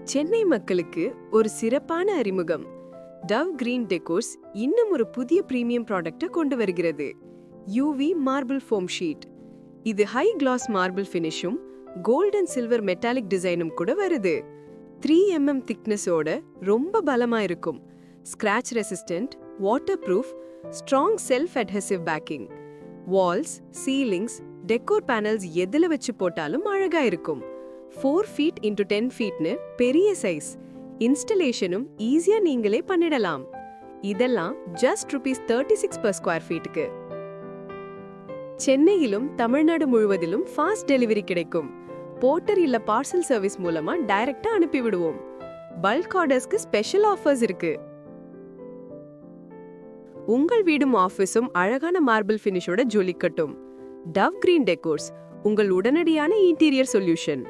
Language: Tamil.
சென்னை மக்களுக்கு ஒரு சிறப்பான அறிமுகம். டவ் கிரீன் டெக்கோர்ஸ் இன்னும் ஒரு புதிய பிரீமியம் ப்ராடக்ட்டை கொண்டு வருகிறது. UV marble foam sheet. இது ஹை கிளாஸ் மார்பிள் ஃபினிஷும் கோல்ட் அண்ட் சில்வர் மெட்டாலிக் டிசைனும் கூட வருது. 3 mm திக்னஸோட ரொம்ப பலமா இருக்கும். ஸ்கிராச் ரெசிஸ்டன்ட், வாட்டர் ப்ரூஃப், strong self adhesive packing. Walls, ceilings, decor panels எதுல வச்சு போட்டாலும் அழகா இருக்கும். 4 feet into 10 feetனு பெரிய சைஸ். இன்ஸ்டலேஷனும் ஈஸியா நீங்களே பண்ணிடலாம். இதெல்லாம் ஜஸ்ட் ₹36 per square feetக்கு. சென்னையிலும் தமிழ்நாடு முழுவதிலும் ஃபாஸ்ட் டெலிவரி கிடைக்கும். போர்ட்டர் இல்ல பார்சல் சர்வீஸ் மூலமா டைரக்டா அனுப்பி விடுவோம். பல்க் ஆர்டர்ஸ்க்கு ஸ்பெஷல் ஆஃபர்ஸ் இருக்கு. உங்கள் வீடும் ஆபீஸும் அழகான மார்பிள் ஃபினிஷோட ஜொலிக்கட்டும். டவ் கிரீன் டெக்கோர்ஸ், உங்கள் உடனடியான இன்டீரியர் சொல்யூஷன்.